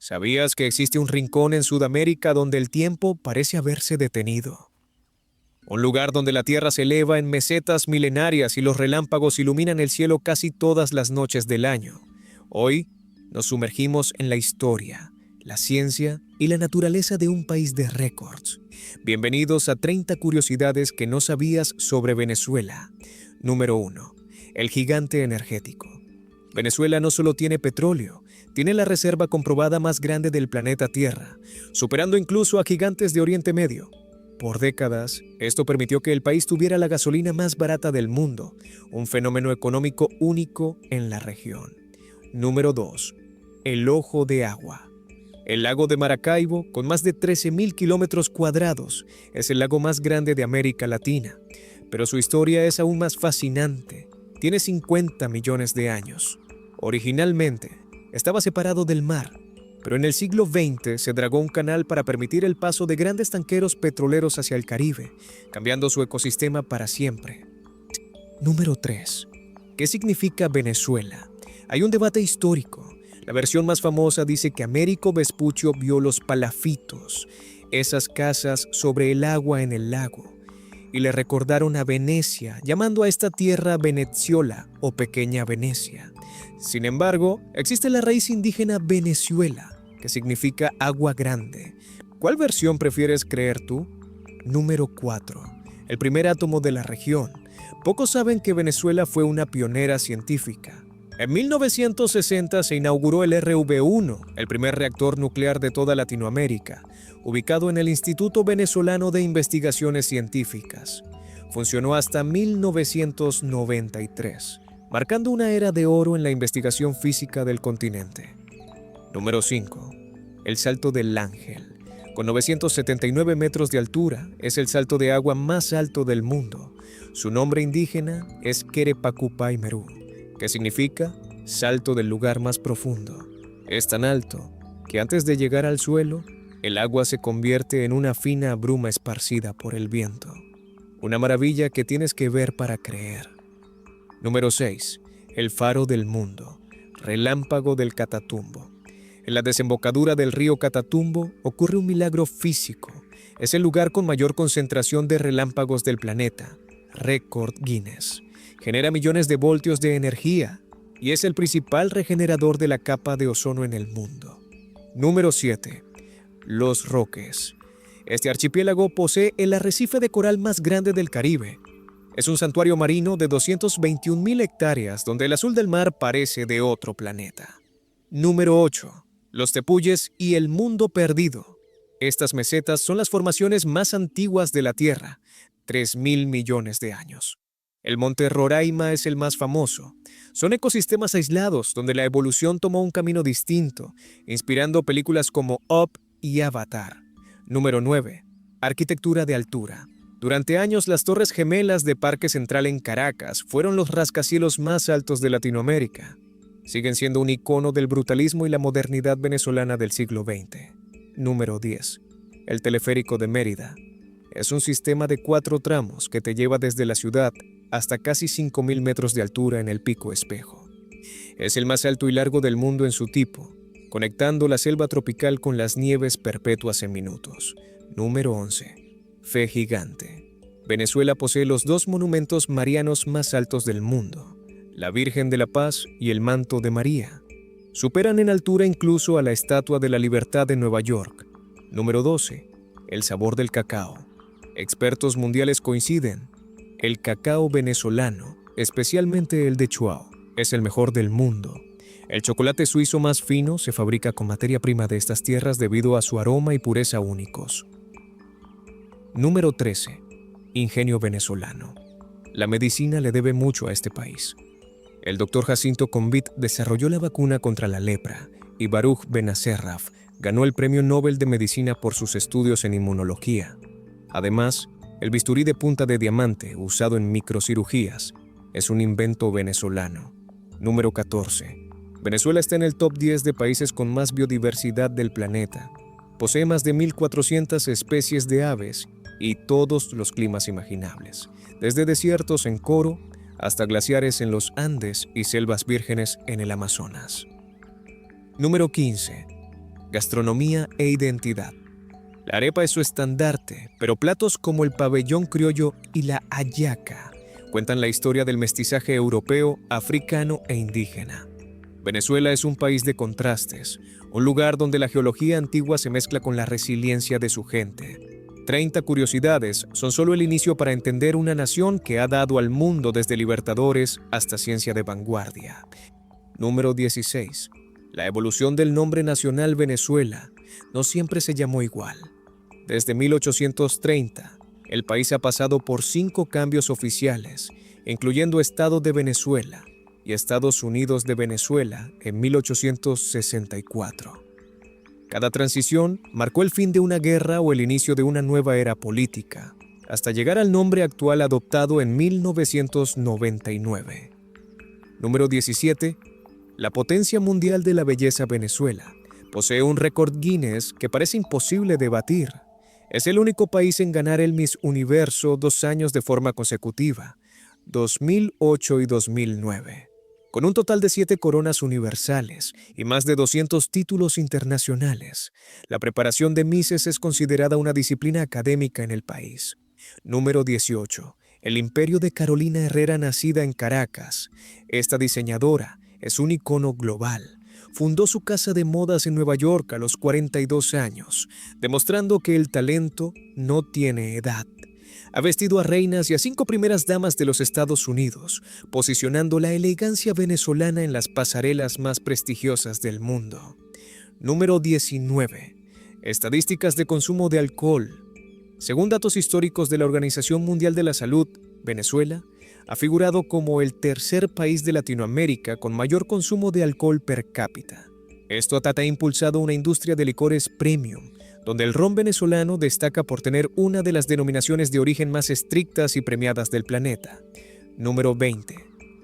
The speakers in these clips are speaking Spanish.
¿Sabías que existe un rincón en Sudamérica donde el tiempo parece haberse detenido? Un lugar donde la tierra se eleva en mesetas milenarias y los relámpagos iluminan el cielo casi todas las noches del año. Hoy nos sumergimos en la historia, la ciencia y la naturaleza de un país de récords. Bienvenidos a 30 curiosidades que no sabías sobre Venezuela. Número 1. El gigante energético. Venezuela no solo tiene petróleo, tiene la reserva comprobada más grande del planeta Tierra, superando incluso a gigantes de Oriente Medio. Por décadas, esto permitió que el país tuviera la gasolina más barata del mundo, un fenómeno económico único en la región. Número 2. El Ojo de Agua. El lago de Maracaibo, con más de 13.000 kilómetros cuadrados, es el lago más grande de América Latina, pero su historia es aún más fascinante. Tiene 50 millones de años. Originalmente, estaba separado del mar, pero en el siglo XX se dragó un canal para permitir el paso de grandes tanqueros petroleros hacia el Caribe, cambiando su ecosistema para siempre. Número 3. ¿Qué significa Venezuela? Hay un debate histórico. La versión más famosa dice que Américo Vespucio vio los palafitos, esas casas sobre el agua en el lago, y le recordaron a Venecia, llamando a esta tierra Veneziola o Pequeña Venecia. Sin embargo, existe la raíz indígena Venezuela, que significa agua grande. ¿Cuál versión prefieres creer tú? Número 4. El primer átomo de la región. Pocos saben que Venezuela fue una pionera científica. En 1960 se inauguró el RV-1, el primer reactor nuclear de toda Latinoamérica, ubicado en el Instituto Venezolano de Investigaciones Científicas. Funcionó hasta 1993, marcando una era de oro en la investigación física del continente. Número 5. El Salto del Ángel. Con 979 metros de altura, es el salto de agua más alto del mundo. Su nombre indígena es Querepacupay-Merú, que significa salto del lugar más profundo. Es tan alto que antes de llegar al suelo, el agua se convierte en una fina bruma esparcida por el viento. Una maravilla que tienes que ver para creer. Número 6. El Faro del Mundo. Relámpago del Catatumbo. En la desembocadura del río Catatumbo ocurre un milagro físico. Es el lugar con mayor concentración de relámpagos del planeta. Récord Guinness. Genera millones de voltios de energía y es el principal regenerador de la capa de ozono en el mundo. Número 7. Los Roques. Este archipiélago posee el arrecife de coral más grande del Caribe. Es un santuario marino de 221.000 hectáreas donde el azul del mar parece de otro planeta. Número 8. Los Tepuyes y el Mundo Perdido. Estas mesetas son las formaciones más antiguas de la Tierra, 3.000 millones de años. El monte Roraima es el más famoso. Son ecosistemas aislados donde la evolución tomó un camino distinto, inspirando películas como Up y Avatar. Número 9. Arquitectura de altura. Durante años, las Torres Gemelas de Parque Central en Caracas fueron los rascacielos más altos de Latinoamérica. Siguen siendo un icono del brutalismo y la modernidad venezolana del siglo XX. Número 10. El teleférico de Mérida. Es un sistema de 4 tramos que te lleva desde la ciudad hasta casi 5.000 metros de altura en el Pico Espejo. Es el más alto y largo del mundo en su tipo, conectando la selva tropical con las nieves perpetuas en minutos. Número 11. Fe gigante. Venezuela posee los 2 monumentos marianos más altos del mundo, la Virgen de la Paz y el Manto de María. Superan en altura incluso a la Estatua de la Libertad de Nueva York. Número 12. El sabor del cacao. Expertos mundiales coinciden. El cacao venezolano, especialmente el de Chuao, es el mejor del mundo. El chocolate suizo más fino se fabrica con materia prima de estas tierras debido a su aroma y pureza únicos. Número 13. Ingenio venezolano. La medicina le debe mucho a este país. El doctor Jacinto Convit desarrolló la vacuna contra la lepra y Baruch Benacerraf ganó el Premio Nobel de Medicina por sus estudios en inmunología. Además, el bisturí de punta de diamante, usado en microcirugías, es un invento venezolano. Número 14. Venezuela está en el top 10 de países con más biodiversidad del planeta. Posee más de 1.400 especies de aves y todos los climas imaginables, desde desiertos en Coro hasta glaciares en los Andes y selvas vírgenes en el Amazonas. Número 15. gastronomía e identidad. La arepa es su estandarte, pero platos como el pabellón criollo y la hallaca cuentan la historia del mestizaje europeo, africano e indígena. Venezuela es un país de contrastes, un lugar donde la geología antigua se mezcla con la resiliencia de su gente. 30 curiosidades son solo el inicio para entender una nación que ha dado al mundo desde libertadores hasta ciencia de vanguardia. Número 16. La evolución del nombre nacional Venezuela no siempre se llamó igual. Desde 1830, el país ha pasado por 5 cambios oficiales, incluyendo Estado de Venezuela y Estados Unidos de Venezuela en 1864. Cada transición marcó el fin de una guerra o el inicio de una nueva era política, hasta llegar al nombre actual adoptado en 1999. Número 17. La potencia mundial de la belleza Venezuela posee un récord Guinness que parece imposible de batir. Es el único país en ganar el Miss Universo 2 años de forma consecutiva, 2008 y 2009. Con un total de 7 coronas universales y más de 200 títulos internacionales, la preparación de Misses es considerada una disciplina académica en el país. Número 18. El imperio de Carolina Herrera, nacida en Caracas. Esta diseñadora es un icono global. Fundó su casa de modas en Nueva York a los 42 años, demostrando que el talento no tiene edad. Ha vestido a reinas y a 5 primeras damas de los Estados Unidos, posicionando la elegancia venezolana en las pasarelas más prestigiosas del mundo. Número 19. Estadísticas de consumo de alcohol. Según datos históricos de la Organización Mundial de la Salud, Venezuela ha figurado como el tercer país de Latinoamérica con mayor consumo de alcohol per cápita. Esto ha impulsado una industria de licores premium, donde el ron venezolano destaca por tener una de las denominaciones de origen más estrictas y premiadas del planeta. Número 20.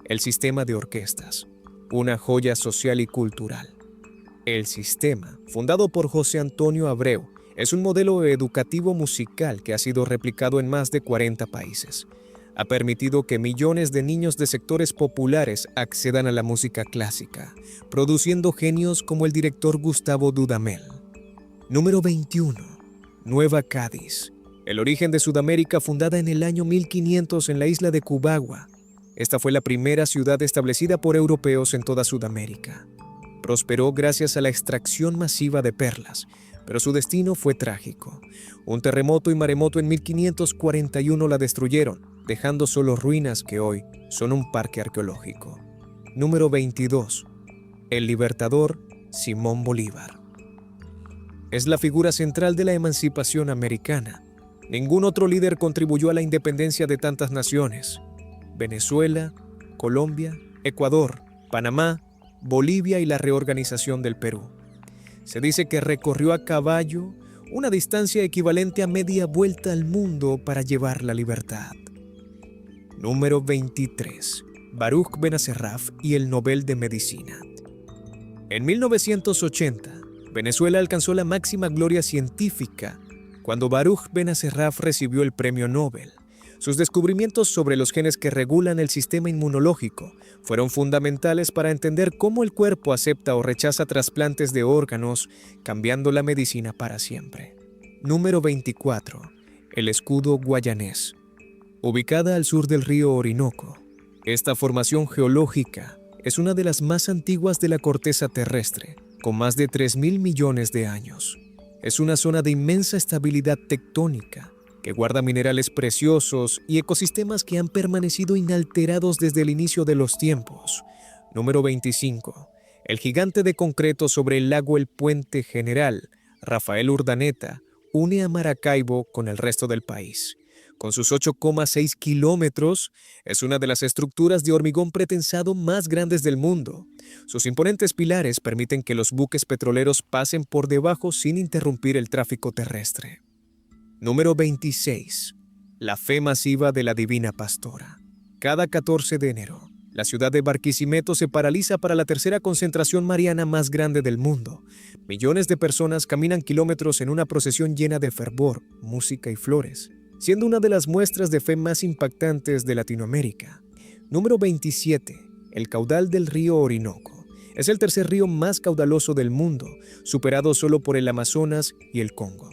El sistema de orquestas, una joya social y cultural. El sistema, fundado por José Antonio Abreu, es un modelo educativo musical que ha sido replicado en más de 40 países. Ha permitido que millones de niños de sectores populares accedan a la música clásica, produciendo genios como el director Gustavo Dudamel. Número 21. Nueva Cádiz. El origen de Sudamérica, fundada en el año 1500 en la isla de Cubagua. Esta fue la primera ciudad establecida por europeos en toda Sudamérica. Prosperó gracias a la extracción masiva de perlas, pero su destino fue trágico. Un terremoto y maremoto en 1541 la destruyeron, dejando solo ruinas que hoy son un parque arqueológico. Número 22. El libertador Simón Bolívar. Es la figura central de la emancipación americana. Ningún otro líder contribuyó a la independencia de tantas naciones. Venezuela, Colombia, Ecuador, Panamá, Bolivia y la reorganización del Perú. Se dice que recorrió a caballo una distancia equivalente a media vuelta al mundo para llevar la libertad. Número 23. Baruch Benacerraf y el Nobel de Medicina. En 1980, Venezuela alcanzó la máxima gloria científica cuando Baruch Benacerraf recibió el premio Nobel. Sus descubrimientos sobre los genes que regulan el sistema inmunológico fueron fundamentales para entender cómo el cuerpo acepta o rechaza trasplantes de órganos, cambiando la medicina para siempre. Número 24. El escudo guayanés. Ubicada al sur del río Orinoco, esta formación geológica es una de las más antiguas de la corteza terrestre, con más de 3.000 millones de años. Es una zona de inmensa estabilidad tectónica, que guarda minerales preciosos y ecosistemas que han permanecido inalterados desde el inicio de los tiempos. Número 25. El gigante de concreto sobre el lago El Puente General, Rafael Urdaneta, une a Maracaibo con el resto del país. Con sus 8,6 kilómetros, es una de las estructuras de hormigón pretensado más grandes del mundo. Sus imponentes pilares permiten que los buques petroleros pasen por debajo sin interrumpir el tráfico terrestre. Número 26. La fe masiva de la Divina Pastora. Cada 14 de enero, la ciudad de Barquisimeto se paraliza para la tercera concentración mariana más grande del mundo. Millones de personas caminan kilómetros en una procesión llena de fervor, música y flores, siendo una de las muestras de fe más impactantes de Latinoamérica. Número 27. El caudal del río Orinoco. Es el tercer río más caudaloso del mundo, superado solo por el Amazonas y el Congo.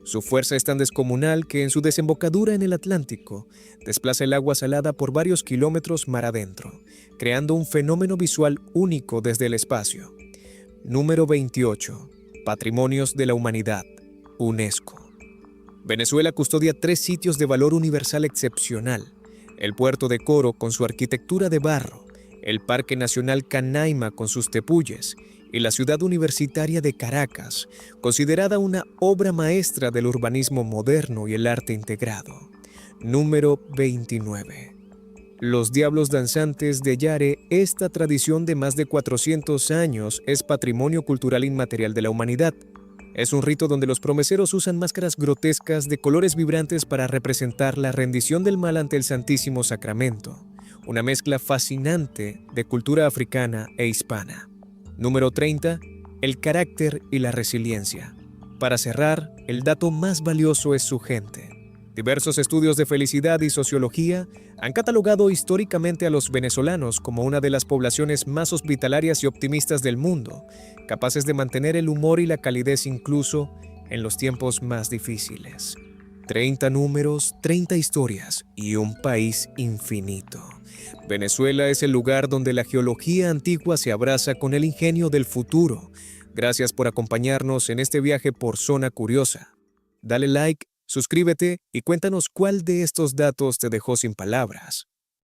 Su fuerza es tan descomunal que en su desembocadura en el Atlántico desplaza el agua salada por varios kilómetros mar adentro, creando un fenómeno visual único desde el espacio. Número 28. Patrimonios de la Humanidad, UNESCO. Venezuela custodia 3 sitios de valor universal excepcional: el puerto de Coro con su arquitectura de barro, el Parque Nacional Canaima con sus tepuyes y la ciudad universitaria de Caracas, considerada una obra maestra del urbanismo moderno y el arte integrado. Número 29. Los Diablos Danzantes de Yare. Esta tradición de más de 400 años es patrimonio cultural inmaterial de la humanidad. Es un rito donde los promeceros usan máscaras grotescas de colores vibrantes para representar la rendición del mal ante el Santísimo Sacramento, una mezcla fascinante de cultura africana e hispana. Número 30. El carácter y la resiliencia. Para cerrar, el dato más valioso es su gente. Diversos estudios de felicidad y sociología han catalogado históricamente a los venezolanos como una de las poblaciones más hospitalarias y optimistas del mundo, capaces de mantener el humor y la calidez incluso en los tiempos más difíciles. 30 números, 30 historias y un país infinito. Venezuela es el lugar donde la geología antigua se abraza con el ingenio del futuro. Gracias por acompañarnos en este viaje por Zona Curiosa. Dale like, suscríbete y cuéntanos cuál de estos datos te dejó sin palabras.